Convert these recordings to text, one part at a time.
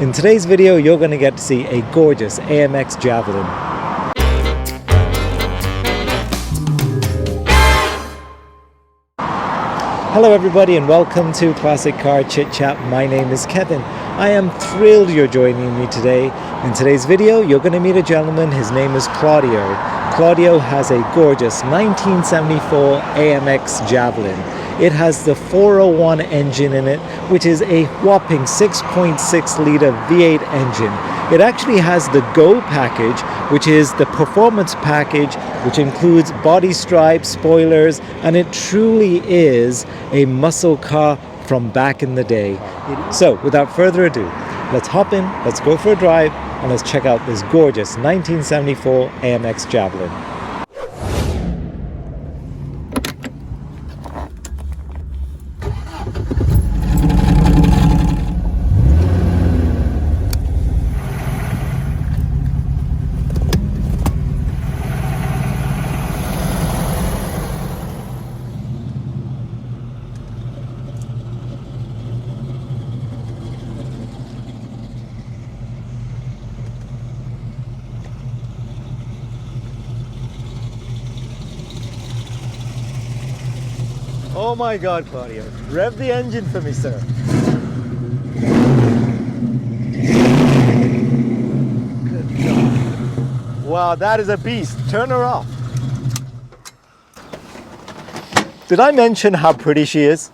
In today's video, you're going to get to see a gorgeous AMX Javelin. Hello everybody and welcome to Classic Car ChitChat. My name is Kevin. I am thrilled you're joining me today. In today's video, you're going to meet a gentleman. His name is Claudio. Claudio has a gorgeous 1974 AMX Javelin. It has the 401 engine in it, which is a whopping 6.6 liter V8 engine. It actually has the Go package, which is the performance package, which includes body stripes, spoilers, and it truly is a muscle car from back in the day. So without further ado, let's hop in, let's go for a drive, and let's check out this gorgeous 1974 AMX Javelin. Oh my God, Claudio. Rev the engine for me, sir. Good God. Wow, that is a beast. Turn her off. Did I mention how pretty she is?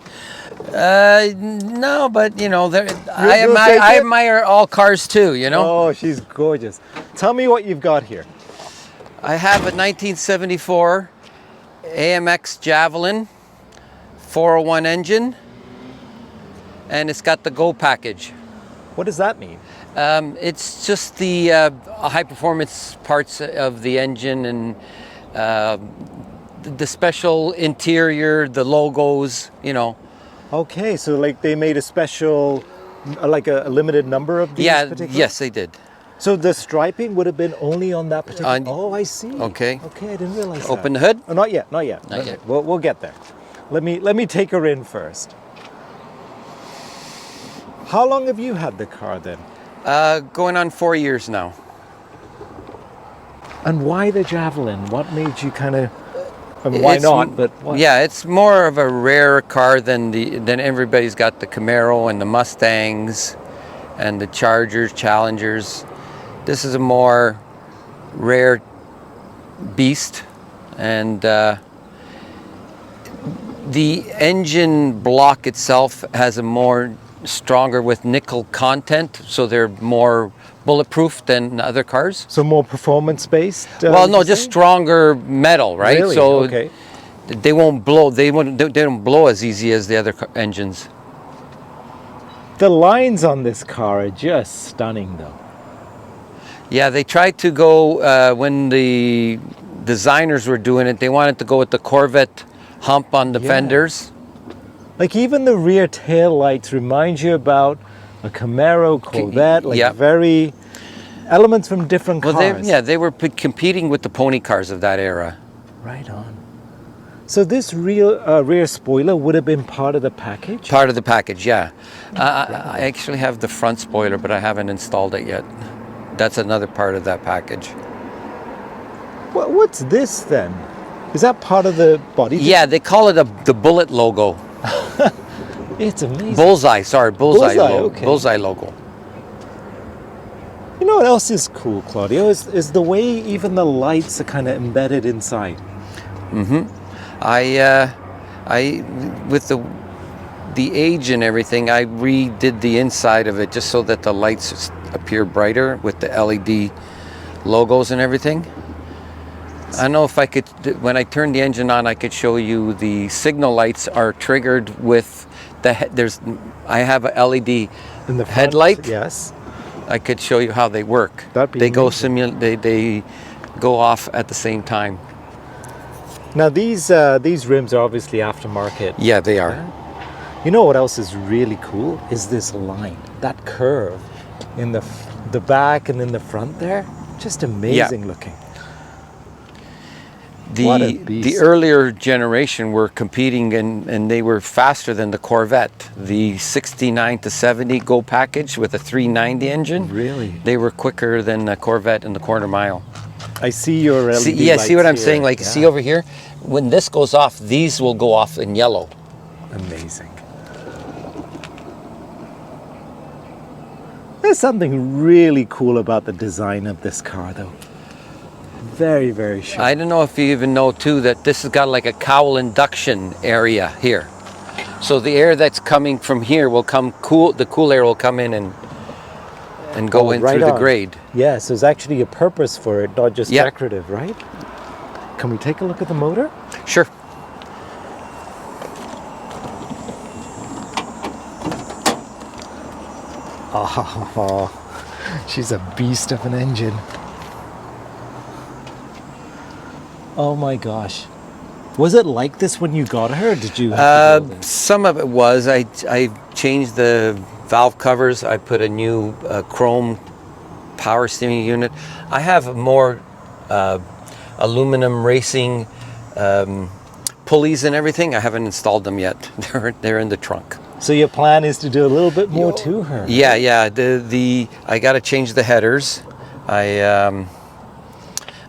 No, but you know, I admire all cars too, you know? Oh, she's gorgeous. Tell me what you've got here. I have a 1974 AMX Javelin 401 engine, and it's got the Go package. What does that mean? It's just the high performance parts of the engine and the special interior, the logos, you know. Okay, so like they made a special, like a limited number of these? Yes, they did. So the striping would have been only on that particular... Oh, I see. Okay. Okay, I didn't realize that. Open the hood? Oh, not yet, not yet. Not yet. We'll get there. Let me take her in first. How long have you had the car then? Going on 4 years now. And why the Javelin? What made you kind of... I mean, why not? But what? Yeah, it's more of a rare car than everybody's got the Camaro and the Mustangs and the Chargers, Challengers. This is a more rare beast, and the engine block itself has a more stronger with nickel content, so they're more bulletproof than other cars. So more performance-based? Well, no, just stronger metal, right? Really? So okay. They won't blow. They don't blow as easy as the other engines. The lines on this car are just stunning, though. Yeah, they tried to go when the designers were doing it. They wanted to go with the Corvette hump on the fenders. Like even the rear tail lights remind you about a Camaro, Corvette, like very elements from different cars. They were competing with the pony cars of that era. Right on. So this rear spoiler would have been part of the package? Part of the package, yeah. I actually have the front spoiler, but I haven't installed it yet. That's another part of that package. What's this then? Is that part of the body? Yeah, they call it the bullet logo. It's amazing. Bullseye logo. Okay. Bullseye logo. You know what else is cool, Claudio? Is the way even the lights are kind of embedded inside. Mm-hmm. I with the age and everything, I redid the inside of it just so that the lights appear brighter with the LED logos and everything. I don't know if I could, when I turn the engine on, I could show you the signal lights are triggered with I have a LED in the front, headlight. Yes. I could show you how they work. They go they go off at the same time. Now these rims are obviously aftermarket. Yeah, they are. Yeah. You know what else is really cool? Is this line, that curve in the back and in the front there. Just amazing looking. What a The beast. earlier generation were competing and they were faster than the Corvette. The 69 to 70 Go package with a 390 engine. Really? They were quicker than the Corvette in the quarter mile. I see your LED See, yeah, see what I'm lights saying? here. Like, Yeah. see over here? When this goes off, these will go off in yellow. Amazing. There's something really cool about the design of this car, though. Very, very sharp. I don't know if you even know, too, that this has got like a cowl induction area here. So the air that's coming from here will come cool, the cool air will come in and go in right through the on. grade. Yeah, so there's actually a purpose for it, not just Yep. decorative, right? Can we take a look at the motor? Sure. Oh, she's a beast of an engine. Oh my gosh. Was it like this when you got her, or did you have to build it? Some of it was. I changed the valve covers. I put a new chrome power steering unit. I have more aluminum racing pulleys and everything. I haven't installed them yet. They're in the trunk. So your plan is to do a little bit more to her? Yeah, yeah. I got to change the headers. I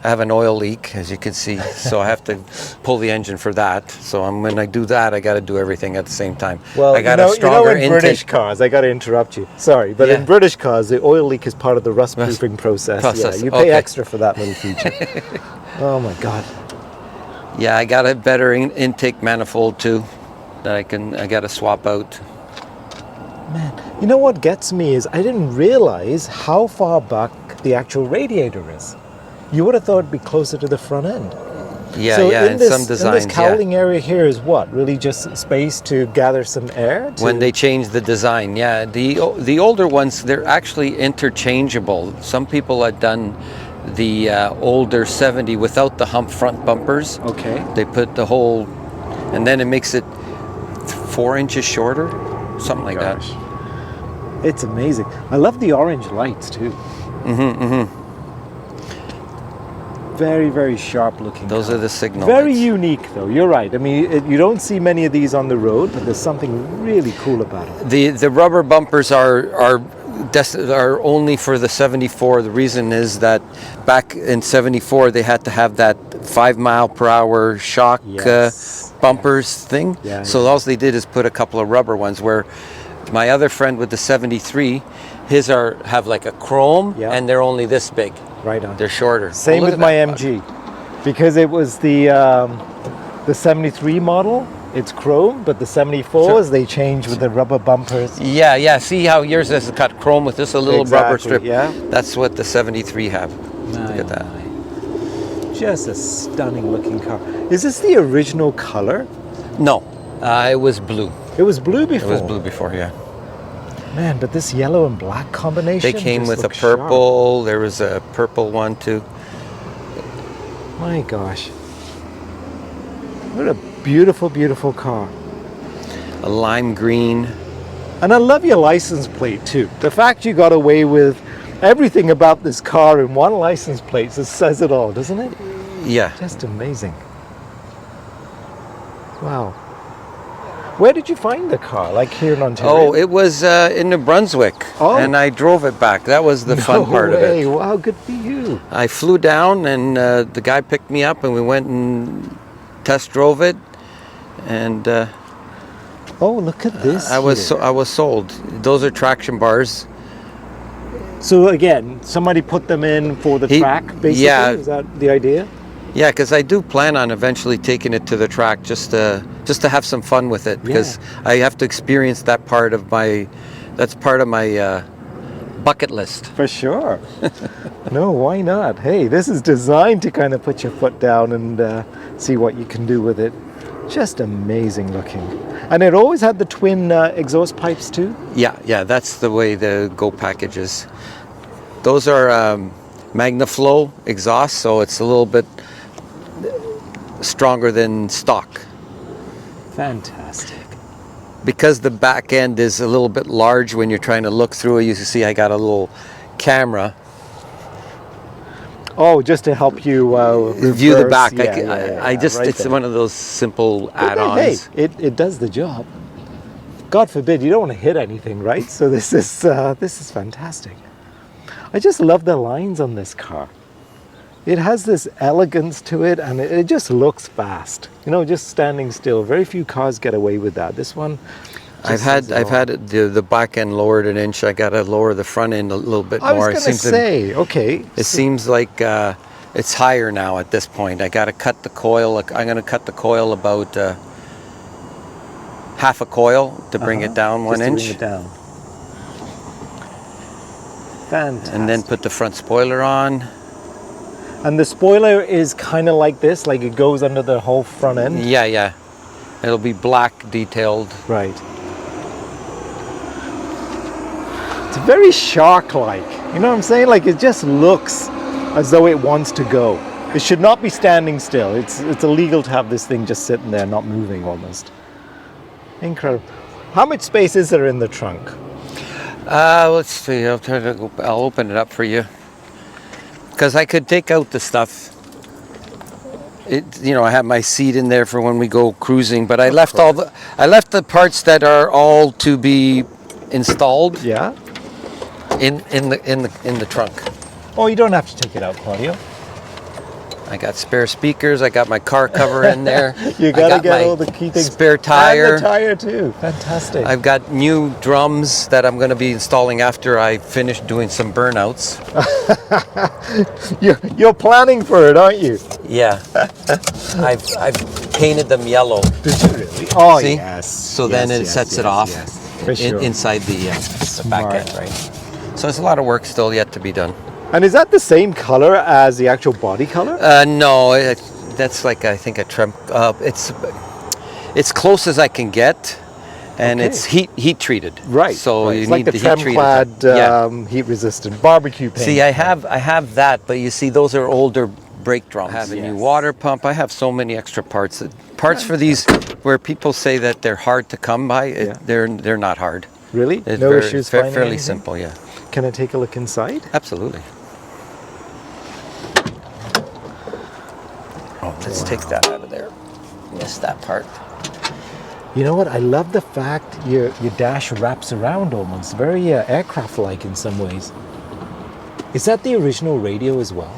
have an oil leak, as you can see, so I have to pull the engine for that. So when I do that, I got to do everything at the same time. Well, I got a stronger in British intake. cars, I got to interrupt you. Sorry, but in Yeah. British cars, the oil leak is part of the rust proofing process. Yeah, you pay okay. extra for that little feature. Oh my God. Yeah, I got a better intake manifold too that I got to swap out. Man, you know what gets me is I didn't realize how far back the actual radiator is. You would have thought it'd be closer to the front end. Yeah, So yeah, in some designs, this cowling area here is what? Really just space to gather some air? When they changed the design, yeah. The older ones, they're actually interchangeable. Some people had done the older 70 without the hump front bumpers. Okay. They put the whole, and then it makes it 4 inches shorter, something like that. It's amazing. I love the orange lights too. Very, very sharp looking. Those car. are the signal Very lights. unique though, you're right. I mean, you don't see many of these on the road, but there's something really cool about it. The rubber bumpers are only for the 74. The reason is that back in 74 they had to have that 5 mile per hour shock Yes. bumpers thing. Yeah, So all they did is put a couple of rubber ones. Where my other friend with the 73, his have like a chrome Yeah. and they're only this big. Right on. They're shorter. Same Oh, look with at my that. MG, because it was the 73 model. It's chrome, but the 74s they change with the rubber bumpers. Yeah, yeah. See how yours has got chrome with this a little rubber Exactly, strip. yeah. That's what the 73 have. Look at that. Just a stunning looking car. Is this the original color? No, it was blue. It was blue It before. was blue before, yeah. Man, but this yellow and black combination. They came just with a looks sharp. purple. There was a purple one too. My gosh. What a beautiful, beautiful car. A lime green. And I love your license plate too. The fact you got away with everything about this car in one license plate just says it all, doesn't it? Yeah. Just amazing. Wow. Where did you find the car? Like here in Ontario? Oh, it was in New Brunswick, Oh. and I drove it back. That was the fun part of way. it. Wow, good for you. I flew down, and the guy picked me up, and we went and test drove it, and Oh, look at this. I was here. sold. Those are traction bars. So again, somebody put them in for the track, basically? yeah. Is that the idea? Yeah, because I do plan on eventually taking it to the track just to have some fun with it, because I have to experience that part of that's part of my bucket list. For sure. No, why not? Hey, this is designed to kind of put your foot down and see what you can do with it. Just amazing looking. And it always had the twin exhaust pipes too? Yeah, that's the way the Go package is. Those are MagnaFlow exhaust, so it's a little bit stronger than stock. Fantastic. Because the back end is a little bit large when you're trying to look through it, you can see I got a little camera. Oh, just to help you view the reverse. back. Yeah, I just, right it's there. one of those simple add-ons. Hey, it does the job. God forbid you don't want to hit anything, right? So this is fantastic. I just love the lines on this car. It has this elegance to it, and it just looks fast. You know, just standing still. Very few cars get away with that. This one. I've had the back end lowered an inch. I got to lower the front end a little bit more. I was going to say, okay. It seems like it's higher now at this point. I got to cut the coil. I'm going to cut the coil about half a coil to bring it down 1 inch. Bring it down. Fantastic. And then put the front spoiler on. And the spoiler is kind of like this, like it goes under the whole front end? Yeah, yeah. It'll be black detailed. Right. It's very shark-like. You know what I'm saying? Like it just looks as though it wants to go. It should not be standing still. It's illegal to have this thing just sitting there, not moving almost. Incredible. How much space is there in the trunk? Let's see. I'll open it up for you. Because I could take out the stuff. I have my seat in there for when we go cruising, but I left the parts that are all to be installed. Yeah. In the trunk. Oh, you don't have to take it out, Claudio. I got spare speakers. I got my car cover in there. You gotta get all the key things. Spare tire. And the tire too. Fantastic. I've got new drums that I'm going to be installing after I finish doing some burnouts. You're planning for it, aren't you? Yeah. I've painted them yellow. Did you really? Oh, see? yes. So then it sets it off For sure. inside the back end, right? So it's a lot of work still yet to be done. And is that the same color as the actual body color? No, that's like, I think a trim. It's close as I can get, and it's heat treated. Right. So right. you It's need like the heat treated. trem-clad, heat-resistant barbecue paint. See, I have that, but you see, those are older brake drums. I have a new water pump. I have so many extra parts. Parts for these where people say that they're hard to come by. They're not hard. Really? It's no issues finding fairly anything? simple, yeah. Can I take a look inside? Absolutely. Oh, let's take that out of there. Missed that part. You know what? I love the fact your dash wraps around almost. Very aircraft-like in some ways. Is that the original radio as well?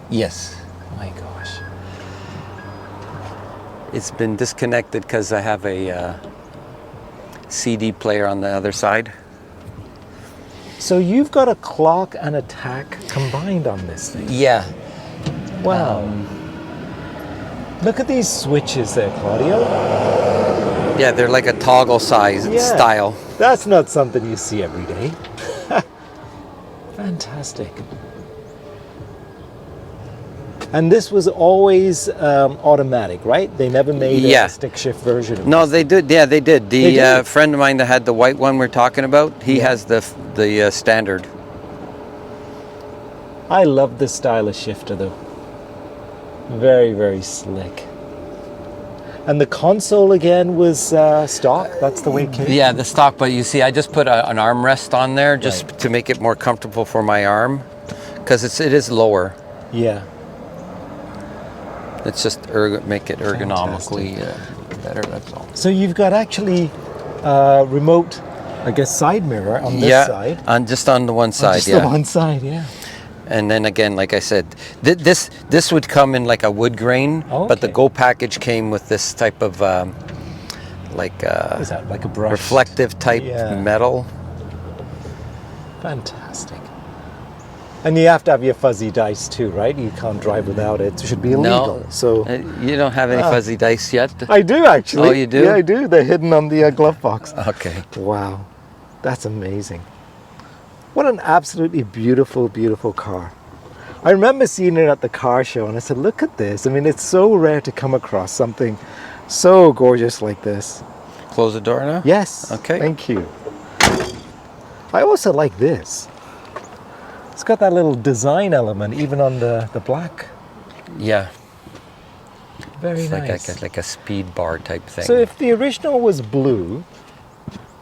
Yes. My gosh. It's been disconnected because I have a CD player on the other side. So you've got a clock and a tack combined on this thing. Yeah. Wow. Look at these switches there, Claudio. Yeah, they're like a toggle size style. That's not something you see every day. Fantastic. And this was always automatic, right? They never made a stick shift version of No, this they did. Yeah, they did. They did? Friend of mine that had the white one we're talking about, he has the standard. I love this style of shifter though. Very, very slick. And the console again was stock? That's the way it came? Yeah, the stock, but you see, I just put an armrest on there just to make it more comfortable for my arm, because it is lower. Yeah. It's just make it ergonomically better, that's all. So you've got actually remote, I guess, side mirror on this side. Just on the one side, just the one side, yeah. And then again, like I said, this would come in like a wood grain, but the Go package came with this type of is that like a brush? Reflective type metal. Fantastic. And you have to have your fuzzy dice too, right? You can't drive without it. It should be illegal. No, so you don't have any fuzzy dice yet? I do actually. Oh, you do? Yeah, I do. They're hidden on the glove box. Okay. Wow, that's amazing. What an absolutely beautiful, beautiful car. I remember seeing it at the car show and I said, look at this. I mean, it's so rare to come across something so gorgeous like this. Close the door now? Yes. Okay. Thank you. I also like this. It's got that little design element even on the black. Yeah. Very it's nice. like a speed bar type thing. So if the original was blue,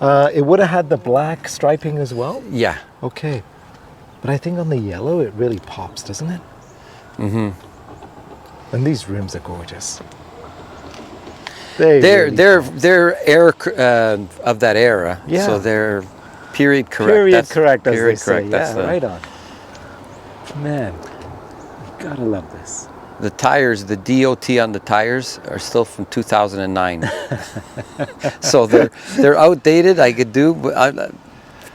it would have had the black striping as well? Yeah. Okay. But I think on the yellow it really pops, doesn't it? And these rims are gorgeous. They're era of that era. Yeah. So they're period correct. Period correct, as they period say. correct. Yeah, That's right on. Man, you gotta love this. The tires, the DOT on the tires are still from 2009. So they're outdated. I could do, but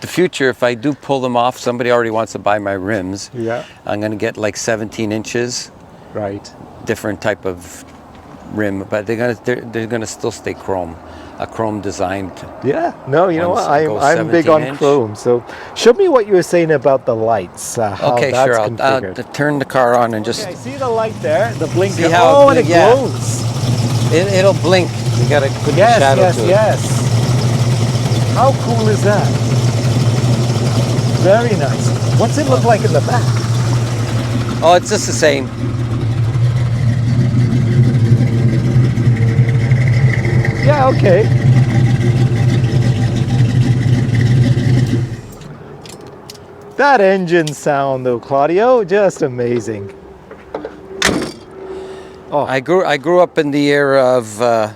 the future, if I do pull them off, somebody already wants to buy my rims. Yeah. I'm gonna get like 17 inches, Right. different type of rim, but they're gonna still stay chrome, a chrome designed. Yeah. No, you know Ones what? go I'm big on 17-inch. chrome. So, show me what you were saying about the lights. How Okay, that's sure. I'll configured. turn the car on and just Okay, I see the light there, the blinker. See how Oh, and it yeah. glows. it'll blink. You gotta put Yes, the shadow yes, to it. yes. How cool is that? Very nice. What's it look like in the back? Oh, it's just the same. Yeah, okay. That engine sound though, Claudio, just amazing. Oh, I grew up in the era of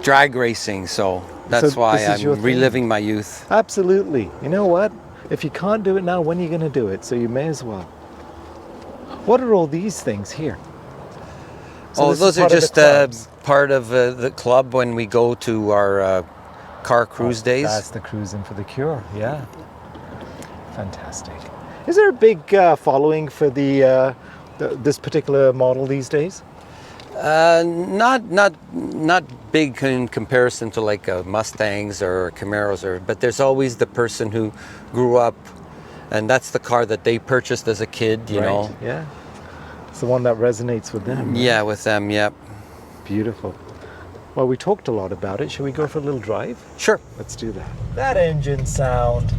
drag racing, so that's So why this is your I'm thing? reliving my youth. absolutely. You know what? If you can't do it now, when are you going to do it? So you may as well. What are all these things here? So this is those are part of the just clubs. part of the club when we go to our car cruise days. That's the cruising for the cure. Yeah. Fantastic. Is there a big following for this particular model these days? Not big in comparison to like Mustangs or Camaros, but there's always the person who grew up, and that's the car that they purchased as a kid. You know. Yeah. It's the one that resonates with them. right? Yeah, with them. Yep. Beautiful. Well, we talked a lot about it. Shall we go for a little drive? Sure. Let's do that. That engine sound.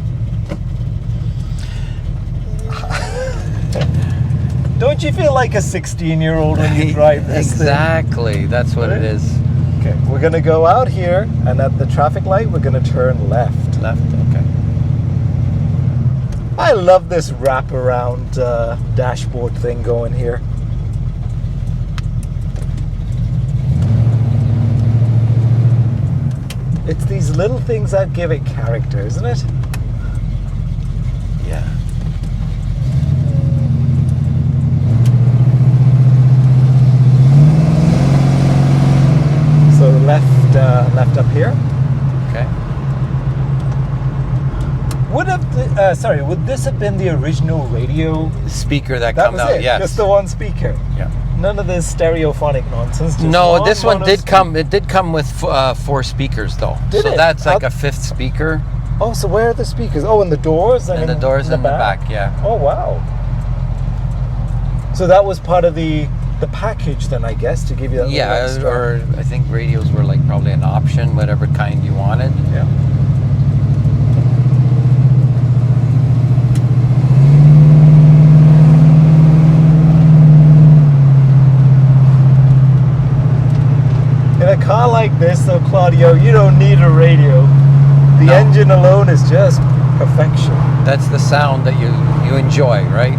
Don't you feel like a 16-year-old when you drive this thing? Exactly. That's what it is. Okay, we're going to go out here, and at the traffic light, we're going to turn left. Left. Okay. I love this wraparound dashboard thing going here. It's these little things that give it character, isn't it? Yeah. So left up here. Okay. Would this have been the original radio? The speaker that That comes was out. it. Yes. Just the one speaker. Yeah. None of this stereophonic nonsense. Just No, this one mono did speaker. come. It did come with 4 speakers though. Did so it? that's like How- a 5th speaker. Oh, so where are the speakers? Oh, and the doors? And the doors in the back, yeah. Oh, wow. So that was part of the package then, I guess, to give you that little Yeah, extra. or I think radios were like probably an option, whatever kind you wanted. Yeah. In a car like this, though, Claudio, you don't need a radio. The No. engine alone is just perfection. That's the sound that you enjoy, right?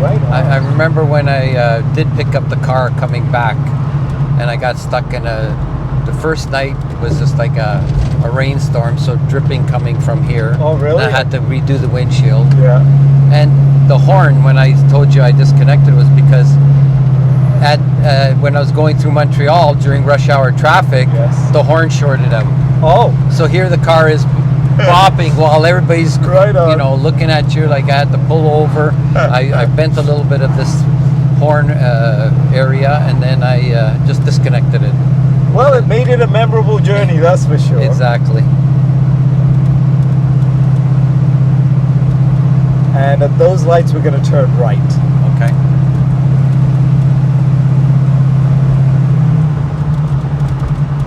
Right on. I remember when I did pick up the car coming back, and I got stuck in the first night was just like a rainstorm, so dripping coming from here. Oh, really? And I had to redo the windshield. Yeah. And the horn, when I told you I disconnected, was because when I was going through Montreal during rush hour traffic, Yes. the horn shorted out. Oh, So here the car is bopping while everybody's Right on. looking at you. Like I had to pull over. I bent a little bit of this horn area, and then I just disconnected it. well, it made it a memorable journey, that's for sure. Exactly. And at those lights, we're going to turn right. Okay.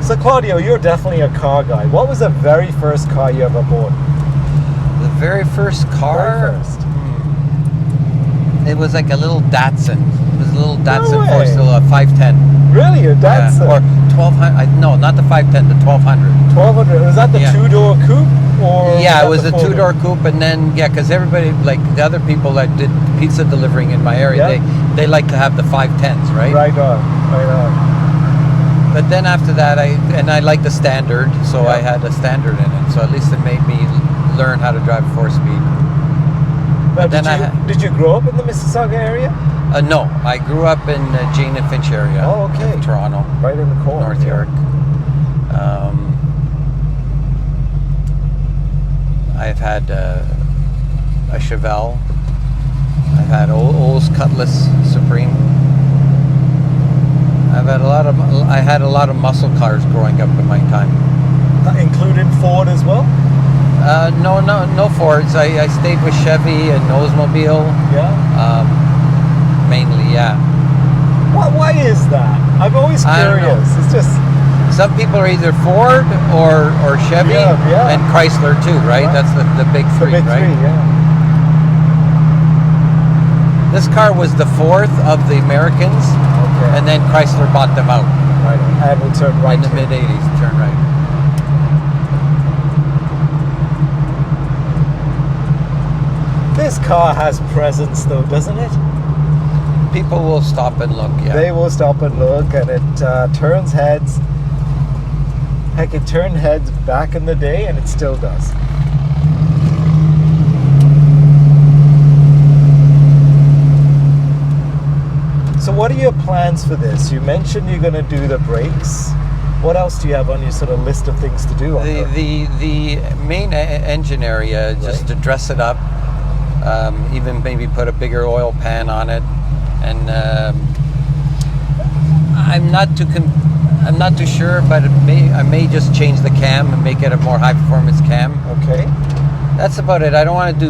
So, Claudio, you're definitely a car guy. What was the very first car you ever bought? The very first car. Very first. It was like a little Datsun. It was a little Datsun way. Force, 510. Really? A Datsun? Or 1200. No, not the 510. The 1200. 1200. Was that the Yeah. two-door coupe? or Yeah, it that was the a four-door? two-door coupe, and then because everybody, like the other people that did pizza delivering in my area, Yeah. they like to have the 510s, right? Right on, right on. But then after that, I liked the standard, so Yeah. I had a standard in it. So at least it made me learn how to drive 4-speed. Now, then did you grow up in the Mississauga area? No, I grew up in Jane and Finch area. Oh, okay. In Toronto, Right in the corner. North York. I've had a Chevelle. I've had Olds Cutlass Supreme. I had a lot of muscle cars growing up in my time. Including Ford as well? No Fords. I stayed with Chevy and Oldsmobile. Yeah. Mainly, yeah. Why is that? I'm always I don't know. curious. It's just Some people are either Ford or Chevy Yeah. and Chrysler too, right? Right. That's the big the three, big right? three, yeah. This car was the fourth of the Americans, Okay. and then Chrysler bought them out Right. And we'll turn right in the here. mid '80s. Turn right. This car has presence though, doesn't it? People will stop and look. Yeah. They will stop and look, and it turns heads. Heck, it turned heads back in the day, and it still does. So what are your plans for this? You mentioned you're going to do the brakes. What else do you have on your sort of list of things to do on The main engine area, just Right. to dress it up, even maybe put a bigger oil pan on it, and I'm not too sure, but I may just change the cam and make it a more high performance cam. Okay. That's about it. I don't want to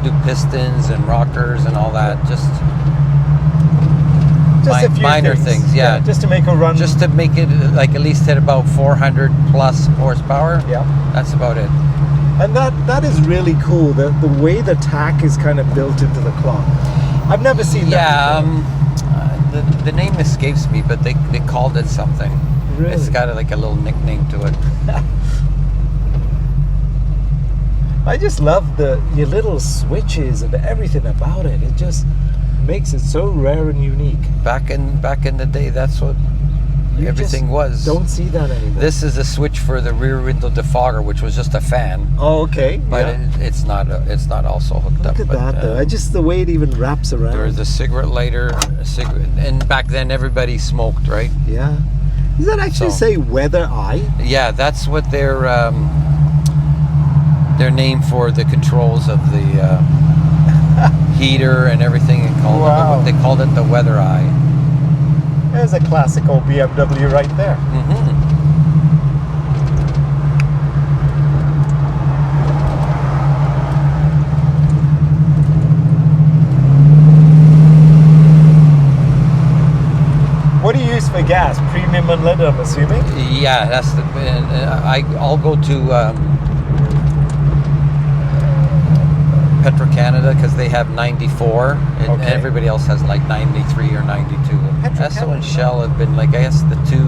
do pistons and rockers and all that. Just Just a few minor things, yeah. Just to make a run. Just to make it like at least hit about 400 plus horsepower. Yeah. That's about it. And that is really cool. The way the tack is kind of built into the clock. I've never seen that. Yeah, before. the name escapes me, but they called it something. Really? It's got like a little nickname to it. I just love your little switches and everything about it. It just makes it so rare and unique. Back in the day, that's what You everything just was. Don't see that anymore. This is a switch for the rear window defogger, which was just a fan, Oh, okay. but yeah. it's not also hooked up. Look at but, that though. Just the way it even wraps around. There's a cigarette lighter, and back then everybody smoked, right? Yeah. Does that actually So- say weather eye? Yeah, that's what their name for the controls of the heater and everything. Wow. They called it the weather eye. There's a classic old BMW right there. Mm-hmm. What do you use for gas? Premium unleaded, I'm assuming? Yeah, that's the. I'll go to Petro-Canada because they have 94, and Okay. everybody else has like 93 or 92. Esso and Petro-Canada. Shell have been like, I guess, the two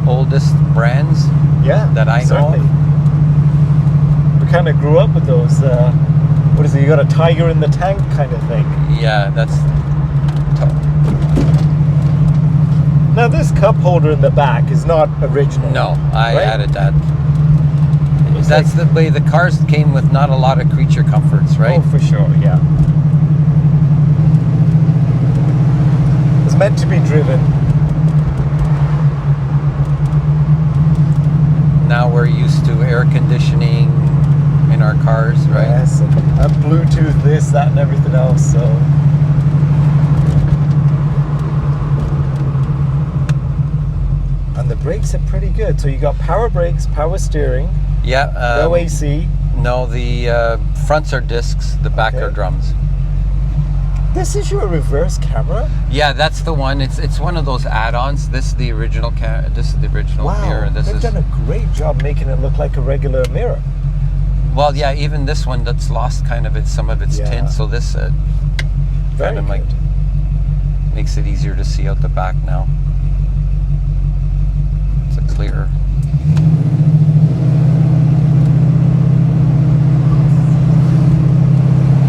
oldest brands Yeah. that I know certainly. of. We kind of grew up with those, what is it, you got a tiger in the tank kind of thing. Yeah, that's. Now this cup holder in the back is not original. No, I right? added that. It's That's the way the cars came with not a lot of creature comforts, right? Oh, for sure, yeah. It's meant to be driven. Now we're used to air conditioning in our cars, right? Yes, and Bluetooth this, that, and everything else, so. And the brakes are pretty good. So you got power brakes, power steering, Yeah. no AC. No, the fronts are discs, the back are Okay. drums. This is your reverse camera? Yeah, that's the one. It's one of those add-ons. This is the original This is the original Wow, mirror. This they've is done a great job making it look like a regular mirror. well, yeah. Even this one that's lost kind of some of its Yeah. tint. So this Very kind of like good. makes it easier to see out the back now. It's a clearer.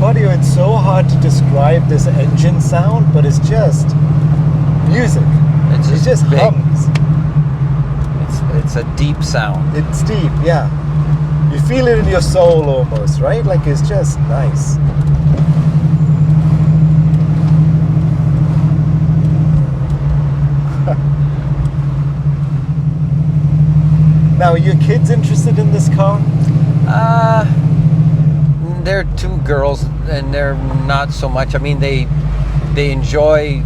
Claudio, it's so hard to describe this engine sound, but it's just music. It's It just big. hums. It's a deep sound. It's deep, yeah. You feel it in your soul almost, right? Like it's just nice. Now, are your kids interested in this car? They're two girls, and they're not so much. I mean, they enjoy,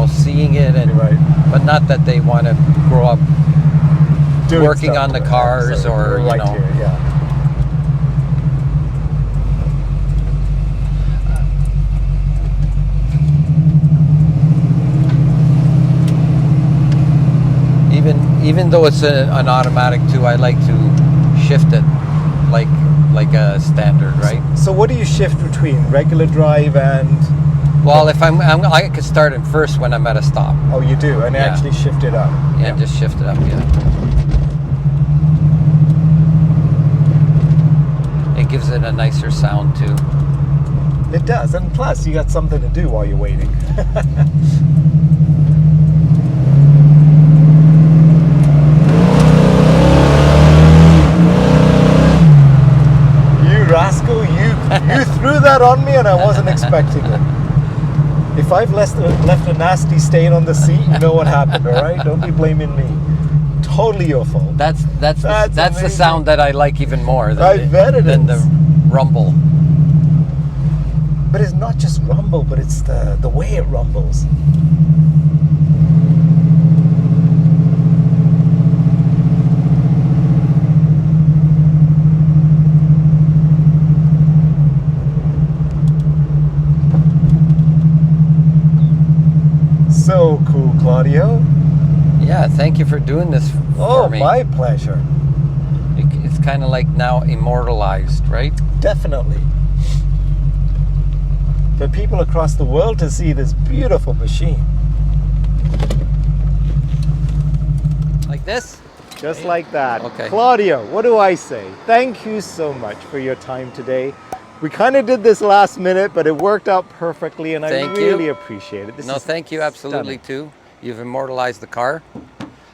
seeing it, and Right. but not that they want to grow up Doing working stuff on the with it, cars, so or right here, yeah. Even though it's an automatic too, I like to shift it like a standard, right? So what do you shift between regular drive and? Well, if I could start in first when I'm at a stop. Oh, you do, and Yeah. actually shift it up. Yeah, just shift it up. Yeah. It gives it a nicer sound too. It does, and plus you got something to do while you're waiting. You rascal, you threw that on me and I wasn't expecting it. If I've left a nasty stain on the seat, you know what happened, all right? Don't be blaming me. Totally your fault. That's the amazing. sound that I like even more I bet it than is. the rumble. But it's not just rumble, but it's the way it rumbles. So cool, Claudio. Yeah, thank you for doing this Oh, for me. my pleasure. It's kind of like now immortalized, right? Definitely. For people across the world to see this beautiful machine. Like this? Just like that. Okay. Claudio, what do I say? Thank you so much for your time today. We kind of did this last minute, but it worked out perfectly, and Thank I you. really appreciate it. This No, is thank you absolutely stunning. too. You've immortalized the car.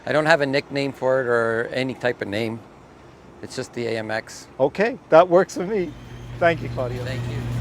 I don't have a nickname for it or any type of name. It's just the AMX. Okay, that works for me. Thank you, Claudio. Thank you.